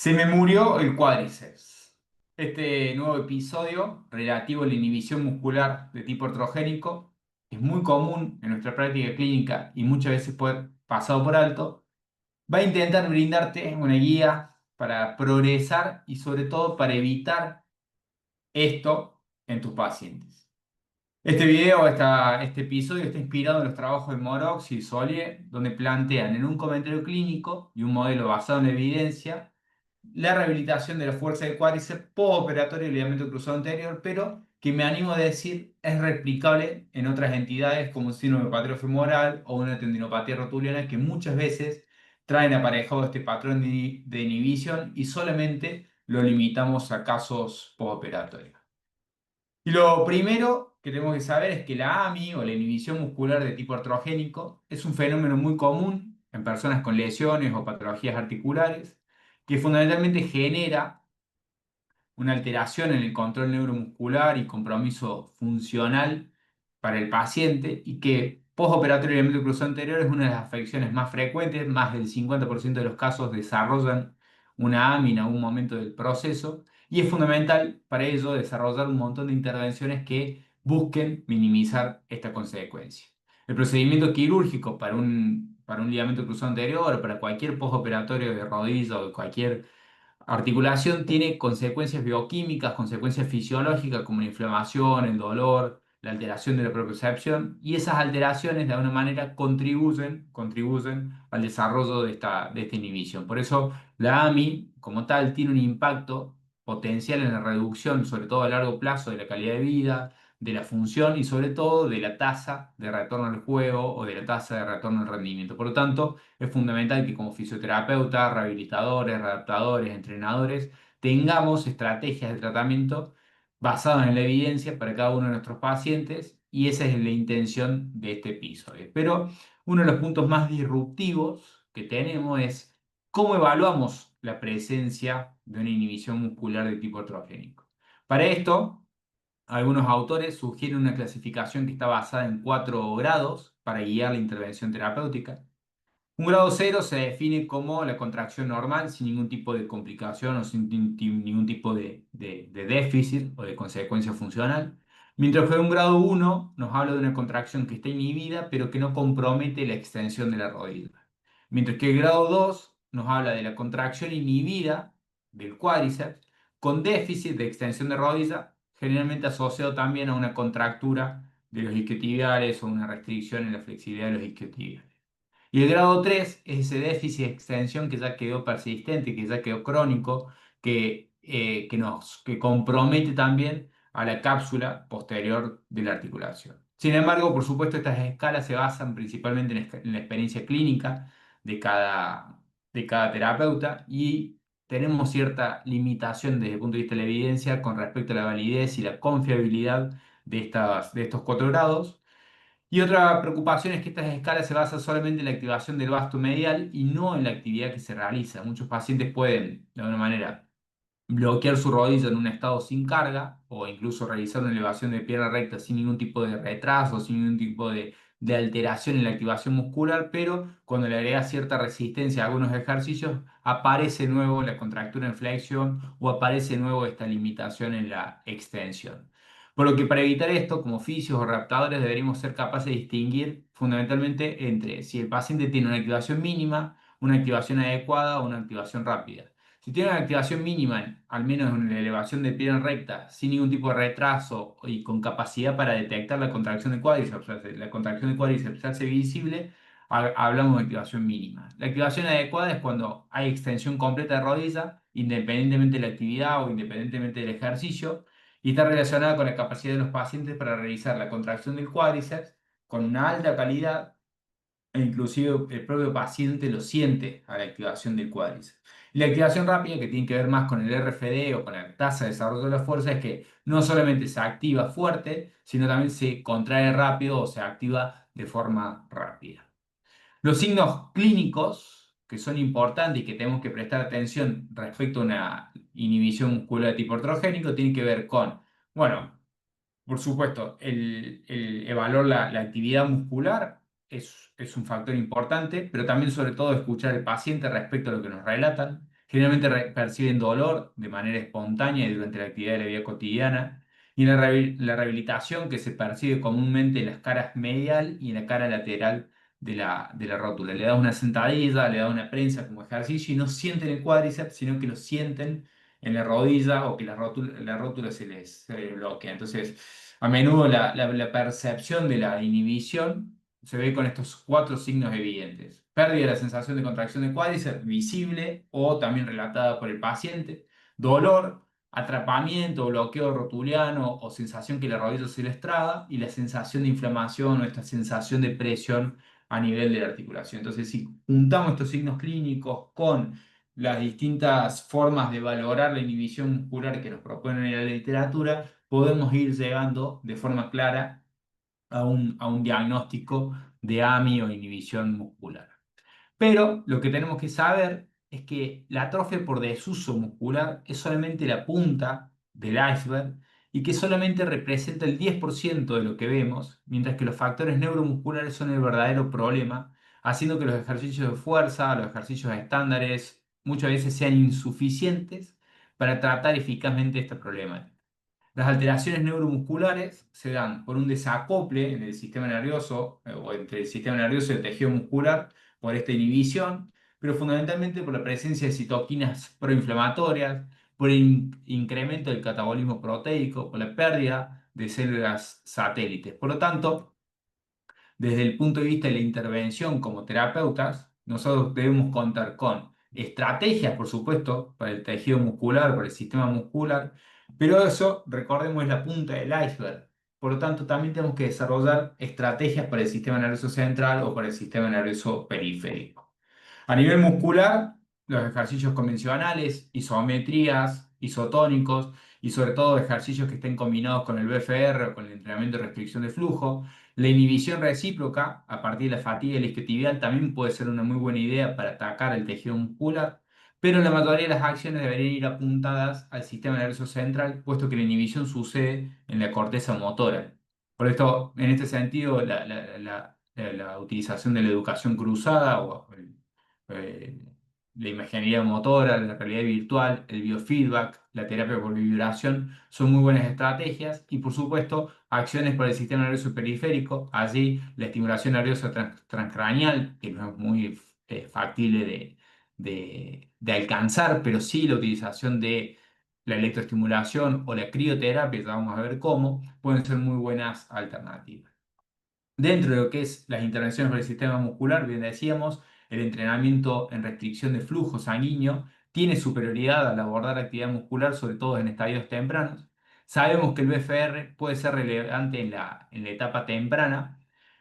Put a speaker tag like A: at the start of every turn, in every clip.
A: Se me murió el cuádriceps. Este nuevo episodio relativo a la inhibición muscular de tipo artrogénico es muy común en nuestra práctica clínica y muchas veces puede pasado por alto. Va a intentar brindarte una guía para progresar y sobre todo para evitar esto en tus pacientes. Este episodio está inspirado en los trabajos de Morox y Solier, donde plantean en un comentario clínico y un modelo basado en la evidencia la rehabilitación de la fuerza del cuádriceps postoperatorio y ligamento cruzado anterior, pero que me animo a decir es replicable en otras entidades como síndrome patellofemoral o una tendinopatía rotuliana que muchas veces traen aparejado este patrón de inhibición y solamente lo limitamos a casos postoperatorios. Y lo primero que tenemos que saber es que la AMI o la inhibición muscular de tipo artrogénico es un fenómeno muy común en personas con lesiones o patologías articulares que fundamentalmente genera una alteración en el control neuromuscular y compromiso funcional para el paciente y que postoperatorio de ligamento cruzado anterior es una de las afecciones más frecuentes, más del 50% de los casos desarrollan una AMI en algún momento del proceso y es fundamental para ello desarrollar un montón de intervenciones que busquen minimizar esta consecuencia. El procedimiento quirúrgico para un ligamento cruzado anterior o para cualquier postoperatorio de rodilla o de cualquier articulación tiene consecuencias bioquímicas, consecuencias fisiológicas como la inflamación, el dolor, la alteración de la propiocepción y esas alteraciones de alguna manera contribuyen al desarrollo de esta inhibición. Por eso la AMI como tal tiene un impacto potencial en la reducción, sobre todo a largo plazo, de la calidad de vida, de la función y sobre todo de la tasa de retorno al juego o de la tasa de retorno al rendimiento. Por lo tanto, es fundamental que como fisioterapeutas, rehabilitadores, adaptadores, entrenadores, tengamos estrategias de tratamiento basadas en la evidencia para cada uno de nuestros pacientes y esa es la intención de este episodio. Pero uno de los puntos más disruptivos que tenemos es cómo evaluamos la presencia de una inhibición muscular de tipo atrogénico. Para esto, algunos autores sugieren una clasificación que está basada en 4 grados para guiar la intervención terapéutica. Un grado cero se define como la contracción normal, sin ningún tipo de complicación o sin ningún tipo de déficit o de consecuencia funcional. Mientras que un grado uno nos habla de una contracción que está inhibida, pero que no compromete la extensión de la rodilla. Mientras que el grado 2 nos habla de la contracción inhibida del cuádriceps, con déficit de extensión de rodilla, generalmente asociado también a una contractura de los isquiotibiales o una restricción en la flexibilidad de los isquiotibiales. Y el grado 3 es ese déficit de extensión que ya quedó persistente, que ya quedó crónico, que compromete también a la cápsula posterior de la articulación. Sin embargo, por supuesto, estas escalas se basan principalmente en la experiencia clínica de cada terapeuta y tenemos cierta limitación desde el punto de vista de la evidencia con respecto a la validez y la confiabilidad de estos 4 grados. Y otra preocupación es que estas escalas se basan solamente en la activación del vasto medial y no en la actividad que se realiza. Muchos pacientes pueden, de alguna manera, bloquear su rodilla en un estado sin carga o incluso realizar una elevación de pierna recta sin ningún tipo de retraso, sin ningún tipo de alteración en la activación muscular, pero cuando le agrega cierta resistencia a algunos ejercicios, aparece nuevo la contractura en flexión o aparece nuevo esta limitación en la extensión. Por lo que para evitar esto, como fisios o adaptadores, deberíamos ser capaces de distinguir fundamentalmente entre si el paciente tiene una activación mínima, una activación adecuada o una activación rápida. Si tiene una activación mínima, al menos en la elevación de pierna recta, sin ningún tipo de retraso y con capacidad para detectar la contracción de cuádriceps, o sea, la contracción de cuádriceps se hace visible, hablamos de activación mínima. La activación adecuada es cuando hay extensión completa de rodilla, independientemente de la actividad o independientemente del ejercicio, y está relacionada con la capacidad de los pacientes para realizar la contracción del cuádriceps con una alta calidad e inclusive el propio paciente lo siente a la activación del cuádriceps. Y la activación rápida, que tiene que ver más con el RFD o con la tasa de desarrollo de la fuerza, es que no solamente se activa fuerte, sino también se contrae rápido o se activa de forma rápida. Los signos clínicos, que son importantes y que tenemos que prestar atención respecto a una inhibición muscular de tipo artrogénico, tienen que ver con, bueno, por supuesto, el evaluar la actividad muscular es un factor importante, pero también sobre todo escuchar al paciente respecto a lo que nos relatan. Generalmente perciben dolor de manera espontánea y durante la actividad de la vida cotidiana. Y en la rehabilitación que se percibe comúnmente en las caras medial y en la cara lateral de la rótula. Le da una sentadilla, le da una prensa como ejercicio y no sienten el cuádriceps, sino que lo sienten en la rodilla o que la rótula se les bloquea. Entonces, a menudo la percepción de la inhibición se ve con estos cuatro signos evidentes. Pérdida de la sensación de contracción de cuádriceps visible o también relatada por el paciente. Dolor, atrapamiento, bloqueo rotuliano o sensación que la rodilla se le estrada. Y la sensación de inflamación o esta sensación de presión a nivel de la articulación. Entonces, si juntamos estos signos clínicos con las distintas formas de valorar la inhibición muscular que nos proponen en la literatura, podemos ir llegando de forma clara a un diagnóstico de AMI o inhibición muscular. Pero lo que tenemos que saber es que la atrofia por desuso muscular es solamente la punta del iceberg y que solamente representa el 10% de lo que vemos, mientras que los factores neuromusculares son el verdadero problema, haciendo que los ejercicios de fuerza, los ejercicios estándares, muchas veces sean insuficientes para tratar eficazmente esta problemática. Las alteraciones neuromusculares se dan por un desacople en el sistema nervioso o entre el sistema nervioso y el tejido muscular por esta inhibición, pero fundamentalmente por la presencia de citoquinas proinflamatorias, por el incremento del catabolismo proteico, por la pérdida de células satélites. Por lo tanto, desde el punto de vista de la intervención como terapeutas, nosotros debemos contar con estrategias, por supuesto, para el tejido muscular, para el sistema muscular, pero eso, recordemos, es la punta del iceberg. Por lo tanto, también tenemos que desarrollar estrategias para el sistema nervioso central o para el sistema nervioso periférico. A nivel muscular, los ejercicios convencionales, isometrías, isotónicos y sobre todo ejercicios que estén combinados con el BFR o con el entrenamiento de restricción de flujo. La inhibición recíproca a partir de la fatiga del isquiotibial también puede ser una muy buena idea para atacar el tejido muscular, pero la mayoría de las acciones deberían ir apuntadas al sistema nervioso central, puesto que la inhibición sucede en la corteza motora. Por esto, en este sentido, la utilización de la educación cruzada o eh, la imaginería motora, la realidad virtual, el biofeedback, la terapia por vibración, son muy buenas estrategias y por supuesto acciones para el sistema nervioso periférico, allí la estimulación nerviosa transcraneal, que no es muy factible de alcanzar, pero sí la utilización de la electroestimulación o la crioterapia, ya vamos a ver cómo, pueden ser muy buenas alternativas. Dentro de lo que es las intervenciones para el sistema muscular, bien decíamos, el entrenamiento en restricción de flujo sanguíneo tiene superioridad al abordar actividad muscular, sobre todo en estadios tempranos. Sabemos que el BFR puede ser relevante en la etapa temprana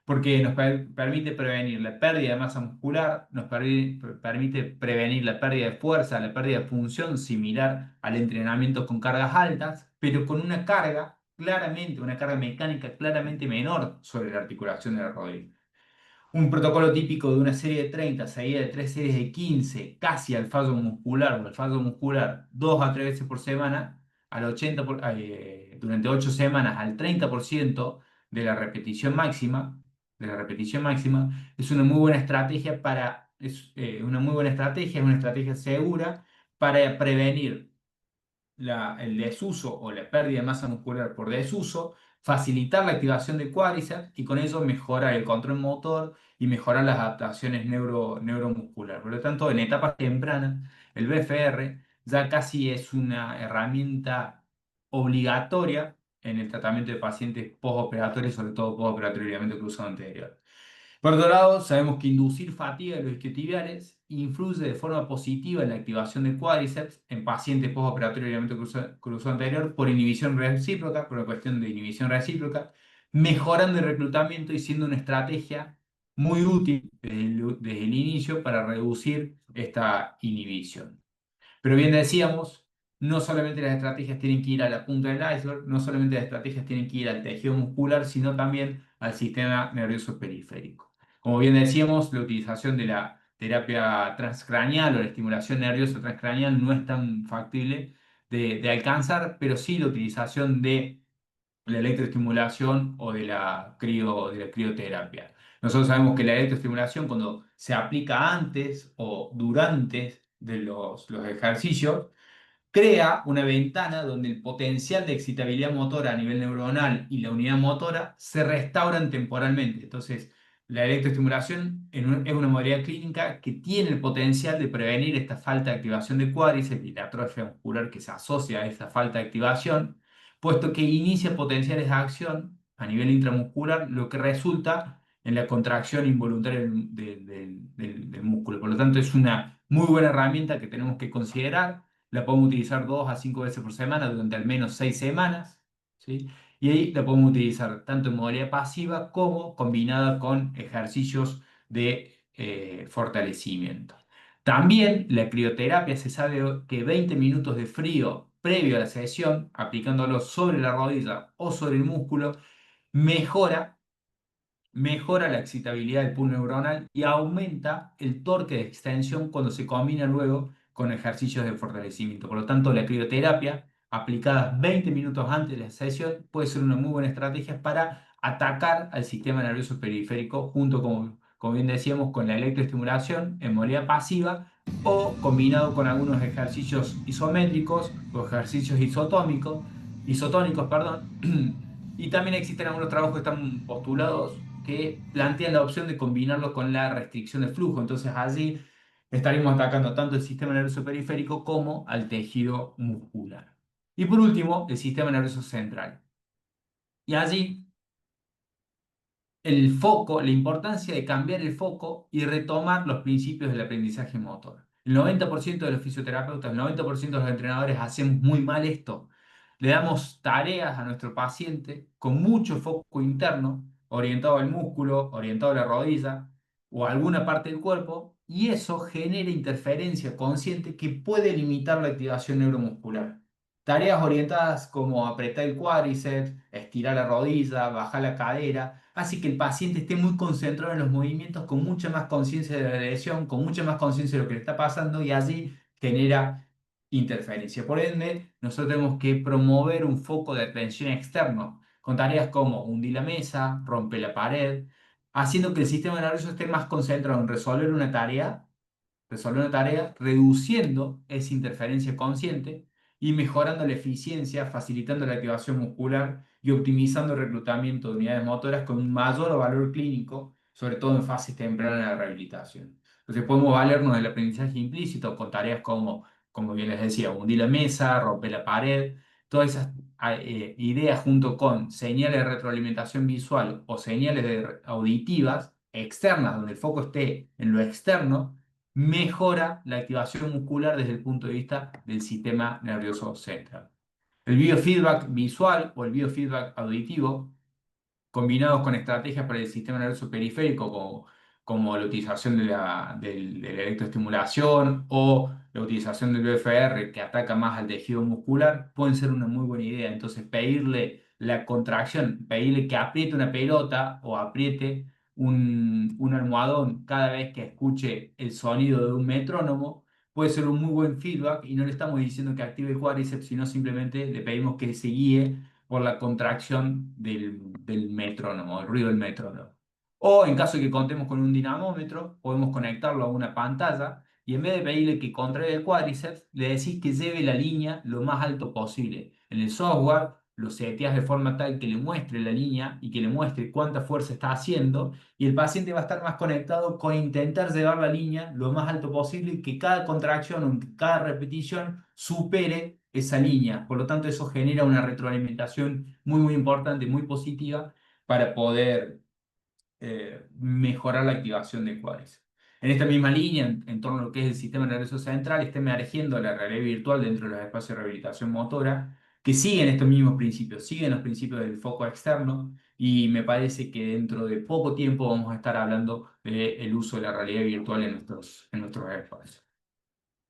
A: porque nos permite prevenir la pérdida de masa muscular, nos permite prevenir la pérdida de fuerza, la pérdida de función similar al entrenamiento con cargas altas, pero con una carga claramente, una carga mecánica claramente menor sobre la articulación de la rodilla. Un protocolo típico de una serie de 30 seguida de tres series de 15 casi al fallo muscular o al fallo muscular 2 a 3 veces por semana, durante 8 semanas al 30% de la repetición máxima, es una muy buena estrategia es una estrategia segura para prevenir el desuso o la pérdida de masa muscular por desuso, facilitar la activación del cuádriceps y con ello mejorar el control motor y mejorar las adaptaciones neuromusculares. Por lo tanto, en etapas tempranas, el BFR ya casi es una herramienta obligatoria en el tratamiento de pacientes postoperatorios, sobre todo postoperatorios de ligamento cruzado anterior. Por otro lado, sabemos que inducir fatiga de los isquiotibiales influye de forma positiva en la activación del cuádriceps en pacientes postoperatorios de ligamento cruzado anterior por inhibición recíproca, por una cuestión de inhibición recíproca, mejorando el reclutamiento y siendo una estrategia muy útil desde el inicio para reducir esta inhibición. Pero bien decíamos, no solamente las estrategias tienen que ir a la punta del iceberg, no solamente las estrategias tienen que ir al tejido muscular, sino también al sistema nervioso periférico. Como bien decíamos, la utilización de la terapia transcraneal o la estimulación nerviosa transcraneal no es tan factible de alcanzar, pero sí la utilización de la electroestimulación o de la crioterapia. Nosotros sabemos que la electroestimulación, cuando se aplica antes o durante de los ejercicios, crea una ventana donde el potencial de excitabilidad motora a nivel neuronal y la unidad motora se restauran temporalmente. Entonces, la electroestimulación es una modalidad clínica que tiene el potencial de prevenir esta falta de activación de cuádriceps y la atrofia muscular que se asocia a esta falta de activación, puesto que inicia potenciales de acción a nivel intramuscular, lo que resulta en la contracción involuntaria del músculo. Por lo tanto, es una muy buena herramienta que tenemos que considerar. La podemos utilizar 2 a 5 veces por semana durante al menos 6 semanas, ¿sí? Y ahí la podemos utilizar tanto en modalidad pasiva como combinada con ejercicios de fortalecimiento. También la crioterapia, se sabe que 20 minutos de frío previo a la sesión, aplicándolo sobre la rodilla o sobre el músculo, mejora la excitabilidad del pool neuronal y aumenta el torque de extensión cuando se combina luego con ejercicios de fortalecimiento. Por lo tanto, la crioterapia aplicada 20 minutos antes de la sesión puede ser una muy buena estrategia para atacar al sistema nervioso periférico junto con, como bien decíamos, con la electroestimulación en modalidad pasiva o combinado con algunos ejercicios isométricos o ejercicios isotónicos, perdón. Y también existen algunos trabajos que están postulados que plantean la opción de combinarlo con la restricción de flujo. Entonces allí estaríamos atacando tanto el sistema nervioso periférico como al tejido muscular. Y por último, el sistema nervioso central. Y allí el foco, la importancia de cambiar el foco y retomar los principios del aprendizaje motor. El 90% de los fisioterapeutas, el 90% de los entrenadores hacemos muy mal esto. Le damos tareas a nuestro paciente con mucho foco interno, orientado al músculo, orientado a la rodilla o a alguna parte del cuerpo, y eso genera interferencia consciente que puede limitar la activación neuromuscular. Tareas orientadas como apretar el cuádriceps, estirar la rodilla, bajar la cadera, hace que el paciente esté muy concentrado en los movimientos, con mucha más conciencia de la lesión, con mucha más conciencia de lo que le está pasando y allí genera interferencia. Por ende, nosotros tenemos que promover un foco de atención externo con tareas como hundir la mesa, romper la pared, haciendo que el sistema nervioso esté más concentrado en resolver una tarea, reduciendo esa interferencia consciente y mejorando la eficiencia, facilitando la activación muscular y optimizando el reclutamiento de unidades motoras con un mayor valor clínico, sobre todo en fases tempranas de la rehabilitación. Entonces podemos valernos del aprendizaje implícito con tareas como bien les decía, hundir la mesa, romper la pared, todas esas ideas junto con señales de retroalimentación visual o señales auditivas externas, donde el foco esté en lo externo, mejora la activación muscular desde el punto de vista del sistema nervioso central. El biofeedback visual o el biofeedback auditivo combinados con estrategias para el sistema nervioso periférico, como la utilización de la electroestimulación o la utilización del BFR que ataca más al tejido muscular, pueden ser una muy buena idea. Entonces, pedirle la contracción, pedirle que apriete una pelota o apriete un almohadón cada vez que escuche el sonido de un metrónomo, puede ser un muy buen feedback y no le estamos diciendo que active el cuádriceps, sino simplemente le pedimos que se guíe por la contracción del metrónomo, el ruido del metrónomo. O en caso de que contemos con un dinamómetro, podemos conectarlo a una pantalla y en vez de pedirle que contraiga el cuádriceps, le decís que lleve la línea lo más alto posible. En el software lo seteas de forma tal que le muestre la línea y que le muestre cuánta fuerza está haciendo y el paciente va a estar más conectado con intentar llevar la línea lo más alto posible y que cada contracción o cada repetición supere esa línea. Por lo tanto, eso genera una retroalimentación muy, muy importante, muy positiva para poder mejorar la activación de cuádriceps. En esta misma línea, en torno a lo que es el sistema nervioso central, está emergiendo la realidad virtual dentro de los espacios de rehabilitación motora, que siguen estos mismos principios, siguen los principios del foco externo, y me parece que dentro de poco tiempo vamos a estar hablando del uso de la realidad virtual en nuestros espacios.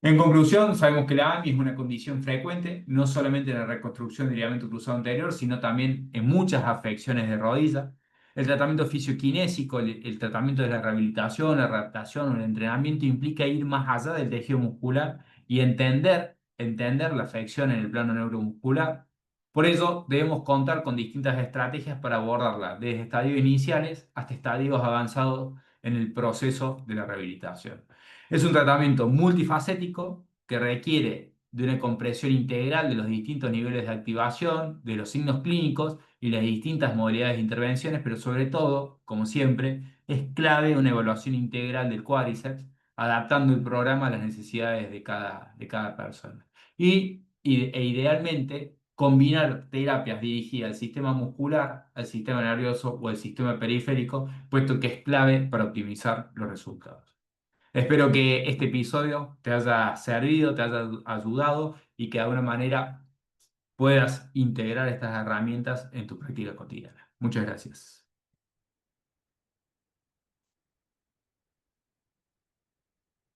A: En conclusión, sabemos que la AMI es una condición frecuente, no solamente en la reconstrucción del ligamento cruzado anterior, sino también en muchas afecciones de rodilla. El tratamiento fisioquinésico, el tratamiento de la rehabilitación, la adaptación o el entrenamiento implica ir más allá del tejido muscular y entender la afección en el plano neuromuscular. Por ello, debemos contar con distintas estrategias para abordarla, desde estadios iniciales hasta estadios avanzados en el proceso de la rehabilitación. Es un tratamiento multifacético que requiere de una comprensión integral de los distintos niveles de activación, de los signos clínicos y las distintas modalidades de intervenciones, pero sobre todo, como siempre, es clave una evaluación integral del cuádriceps, adaptando el programa a las necesidades de cada persona. E idealmente, combinar terapias dirigidas al sistema muscular, al sistema nervioso o al sistema periférico, puesto que es clave para optimizar los resultados. Espero que este episodio te haya servido, te haya ayudado y que de alguna manera puedas integrar estas herramientas en tu práctica cotidiana. Muchas gracias.